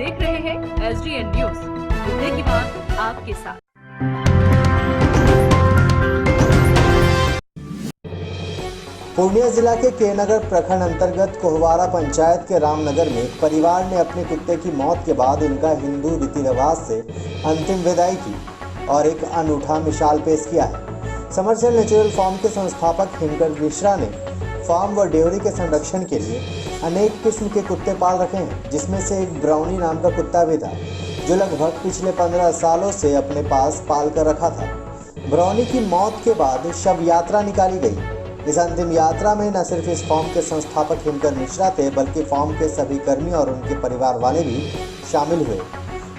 देख रहे हैं SDN न्यूज, मुद्दे की बात आपके साथ। पूर्णिया जिला के केनगर प्रखंड अंतर्गत कोहवारा पंचायत के रामनगर में एक परिवार ने अपने कुत्ते की मौत के बाद उनका हिंदू रीति रिवाज से अंतिम विदाई की और एक अनूठा मिसाल पेश किया है। समरसेल नेचुरल फार्म के संस्थापक हिमकर मिश्रा ने फार्म व डेयरी के संरक्षण के लिए अनेक किस्म के कुत्ते पाल रखे हैं, जिसमें से एक ब्राउनी नाम का कुत्ता भी था, जो लगभग पिछले 15 सालों से अपने पास पाल कर रखा था। ब्राउनी की मौत के बाद शव यात्रा निकाली गई। इस अंतिम यात्रा में न सिर्फ इस फार्म के संस्थापक हिमकर मिश्रा थे, बल्कि फार्म के सभी कर्मी और उनके परिवार वाले भी शामिल हुए।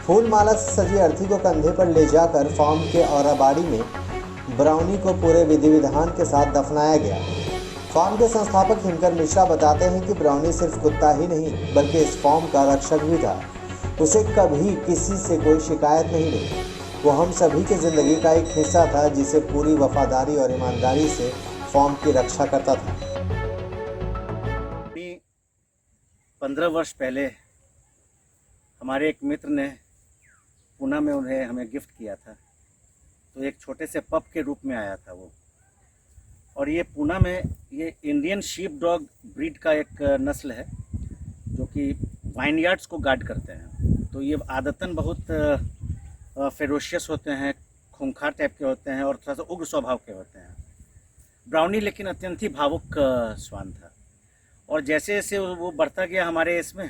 फूल माला से सजी अर्थी को कंधे पर ले जाकर फार्म के औराबाड़ी में ब्राउनी को पूरे विधि विधान के साथ दफनाया गया। फार्म के संस्थापक हिमकर मिश्रा बताते हैं कि ब्राउनी सिर्फ कुत्ता ही नहीं, बल्कि इस फार्म का रक्षक भी था। उसे कभी किसी से कोई शिकायत नहीं रही। वो हम सभी की ज़िंदगी का एक हिस्सा था, जिसे पूरी वफादारी और ईमानदारी से फार्म की रक्षा करता था। 15 वर्ष पहले हमारे एक मित्र ने पुणे में उन्हें हमें गिफ्ट किया था। तो एक छोटे से पप के रूप में आया था वो, और ये पुणे में ये इंडियन शीप डॉग ब्रीड का एक नस्ल है, जो कि वाइनयार्ड्स को गार्ड करते हैं। तो ये आदतन बहुत फेरोशियस होते हैं, खूंखार टाइप के होते हैं और थोड़ा सा उग्र स्वभाव के होते हैं। ब्राउनी लेकिन अत्यंत ही भावुक श्वान था, और जैसे जैसे वो बढ़ता गया हमारे इसमें,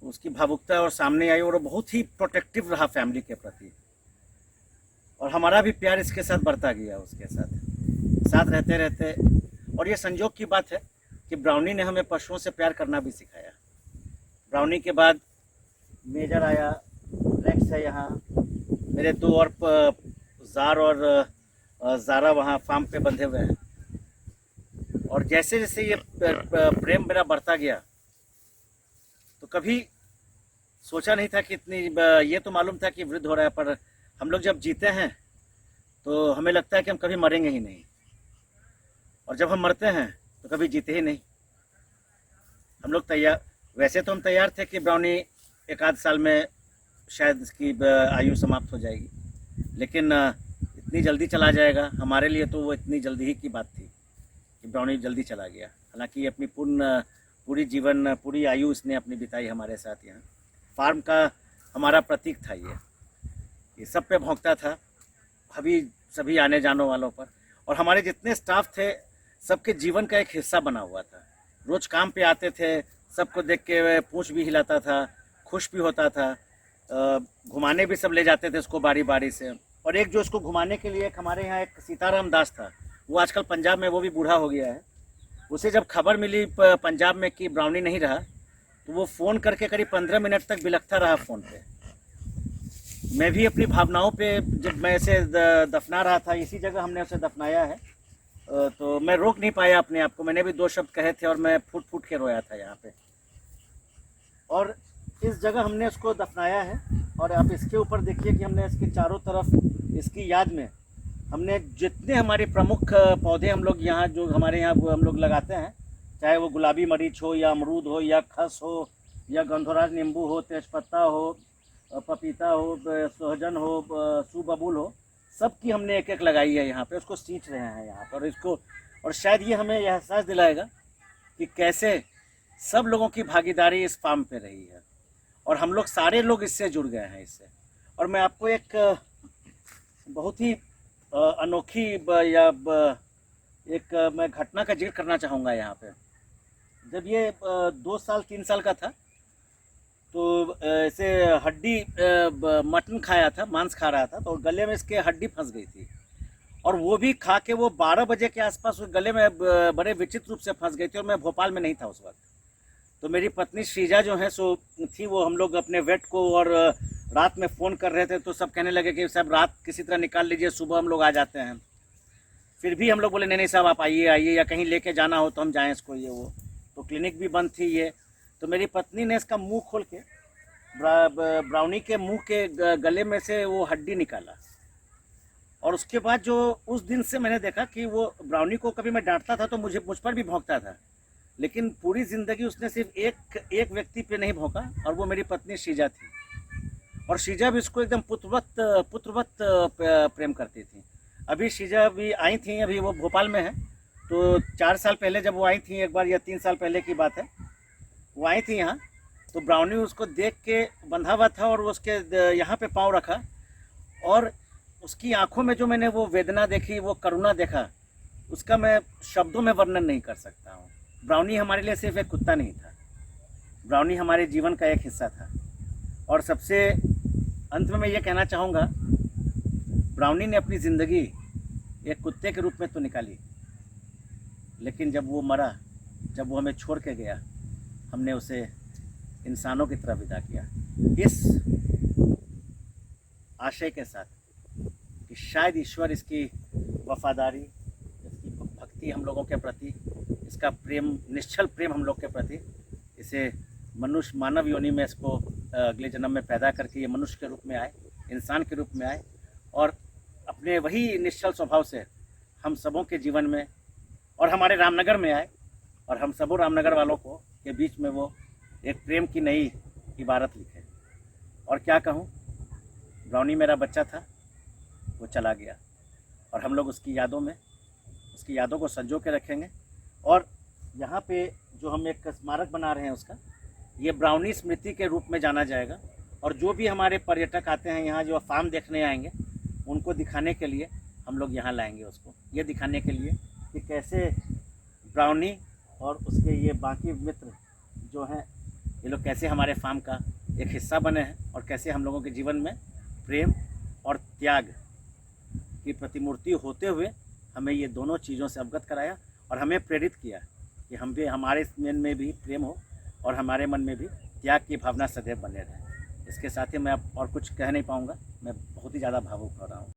उसकी भावुकता और सामने आई, और वो बहुत ही प्रोटेक्टिव रहा फैमिली के प्रति, और हमारा भी प्यार इसके साथ बढ़ता गया उसके साथ रहते रहते। और ये संयोग की बात है कि ब्राउनी ने हमें पशुओं से प्यार करना भी सिखाया। ब्राउनी के बाद मेजर आया, रेक्स है यहाँ, मेरे 2 और जार और ज़ारा वहाँ फार्म पे बंधे हुए हैं। और जैसे जैसे ये प्रेम मेरा बढ़ता गया, तो कभी सोचा नहीं था कि इतनी, ये तो मालूम था कि वृद्ध हो रहा है, पर हम लोग जब जीते हैं तो हमें लगता है कि हम कभी मरेंगे ही नहीं, और जब हम मरते हैं तो कभी जीते ही नहीं। हम लोग तैयार, वैसे तो हम तैयार थे कि ब्राउनी एक आध साल में शायद इसकी आयु समाप्त हो जाएगी, लेकिन इतनी जल्दी चला जाएगा, हमारे लिए तो वो इतनी जल्दी ही की बात थी कि ब्राउनी जल्दी चला गया। हालांकि अपनी पूरी आयु इसने अपनी बिताई हमारे साथ यहाँ। फार्म का हमारा प्रतीक था ये सब पे भौंकता था, अभी सभी आने जाने वालों पर, और हमारे जितने स्टाफ थे सबके जीवन का एक हिस्सा बना हुआ था। रोज़ काम पे आते थे, सबको देख के पूंछ भी हिलाता था, खुश भी होता था, घुमाने भी सब ले जाते थे उसको बारी बारी से। और एक जो उसको घुमाने के लिए एक हमारे यहाँ एक सीताराम दास था, वो आजकल पंजाब में, वो भी बूढ़ा हो गया है। उसे जब खबर मिली पंजाब में कि ब्राउनी नहीं रहा, तो वो फ़ोन करके करीब 15 मिनट तक बिलखता रहा फ़ोन पे। मैं भी अपनी भावनाओं पे, जब मैं इसे दफना रहा था, इसी जगह हमने उसे दफनाया है, तो मैं रोक नहीं पाया अपने आप को। मैंने भी 2 शब्द कहे थे और मैं फूट फूट के रोया था यहाँ पे। और इस जगह हमने उसको दफनाया है, और आप इसके ऊपर देखिए कि हमने इसके चारों तरफ इसकी याद में हमने जितने हमारे प्रमुख पौधे हम लोग यहाँ, जो हमारे यहाँ हम लोग लगाते हैं, चाहे वो गुलाबी मरीच हो या अमरूद हो या खस हो या गंधराज नींबू हो, तेजपत्ता हो, पपीता हो, सोहजन हो, सूबबूल हो, सब की हमने एक एक लगाई है यहाँ पे। उसको सींच रहे हैं यहाँ पर इसको, और शायद ये हमें यह एहसास दिलाएगा कि कैसे सब लोगों की भागीदारी इस फार्म पे रही है, और हम लोग सारे लोग इससे जुड़ गए हैं इससे। और मैं आपको एक बहुत ही अनोखी मैं घटना का जिक्र करना चाहूँगा यहाँ पे। जब ये 2 साल 3 साल का था, तो इसे हड्डी मटन खाया था, मांस खा रहा था, तो गले में इसके हड्डी फंस गई थी, और वो भी खा के वो 12 बजे के आसपास गले में बड़े विचित्र रूप से फंस गई थी, और मैं भोपाल में नहीं था उस वक्त। तो मेरी पत्नी श्रीजा जो है सो थी, वो हम लोग अपने वेट को और रात में फ़ोन कर रहे थे, तो सब कहने लगे कि सब रात किसी तरह निकाल लीजिए, सुबह हम लोग आ जाते हैं। फिर भी हम लोग बोले नहीं साहब, आप आइए, या कहीं लेके जाना हो तो हम जाएं इसको, ये वो। तो क्लिनिक भी बंद थी ये। तो मेरी पत्नी ने इसका मुंह खोल के ब्राउनी के मुंह के गले में से वो हड्डी निकाला, और उसके बाद जो उस दिन से मैंने देखा कि वो ब्राउनी को कभी मैं डांटता था तो मुझ पर भी भौंकता था, लेकिन पूरी ज़िंदगी उसने सिर्फ एक व्यक्ति पे नहीं भौंका, और वो मेरी पत्नी शीजा थी। और शीजा भी उसको एकदम पुत्रवत प्रेम करती थी। अभी शीजा भी आई थी, अभी वो भोपाल में है, तो 4 साल पहले जब वो आई थी एक बार, या 3 साल पहले की बात है, वो आई थी यहाँ, तो ब्राउनी उसको देख के बंधा हुआ था और उसके यहाँ पे पाँव रखा, और उसकी आंखों में जो मैंने वो वेदना देखी, वो करुणा देखा, उसका मैं शब्दों में वर्णन नहीं कर सकता हूँ। ब्राउनी हमारे लिए सिर्फ एक कुत्ता नहीं था, ब्राउनी हमारे जीवन का एक हिस्सा था। और सबसे अंत में मैं ये कहना चाहूँगा, ब्राउनी ने अपनी ज़िंदगी एक कुत्ते के रूप में तो निकाली, लेकिन जब वो मरा, जब वो हमें छोड़ के गया, हमने उसे इंसानों की तरह विदा किया, इस आशय के साथ कि शायद ईश्वर इसकी वफादारी, इसकी भक्ति हम लोगों के प्रति, इसका प्रेम, निश्चल प्रेम हम लोग के प्रति, इसे मनुष्य मानव योनि में इसको अगले जन्म में पैदा करके ये मनुष्य के रूप में आए, इंसान के रूप में आए, और अपने वही निश्चल स्वभाव से हम सबों के जीवन में और हमारे रामनगर में आए, और हम सबों रामनगर वालों को के बीच में वो एक प्रेम की नई इबारत लिखे। और क्या कहूँ, ब्राउनी मेरा बच्चा था, वो चला गया, और हम लोग उसकी यादों में, उसकी यादों को संजो के रखेंगे। और यहाँ पे जो हम एक स्मारक बना रहे हैं उसका, ये ब्राउनी स्मृति के रूप में जाना जाएगा। और जो भी हमारे पर्यटक आते हैं यहाँ, जो फार्म देखने आएंगे, उनको दिखाने के लिए हम लोग यहाँ लाएंगे उसको, ये दिखाने के लिए कि कैसे ब्राउनी और उसके ये बाकी मित्र जो हैं, ये लोग कैसे हमारे फार्म का एक हिस्सा बने हैं, और कैसे हम लोगों के जीवन में प्रेम और त्याग की प्रतिमूर्ति होते हुए हमें ये दोनों चीज़ों से अवगत कराया, और हमें प्रेरित किया कि हम भी, हमारे मन में भी प्रेम हो और हमारे मन में भी त्याग की भावना सदैव बने रहे। इसके साथ ही मैं अब और कुछ कह नहीं पाऊँगा, मैं बहुत ही ज़्यादा भावुक हो रहा हूँ।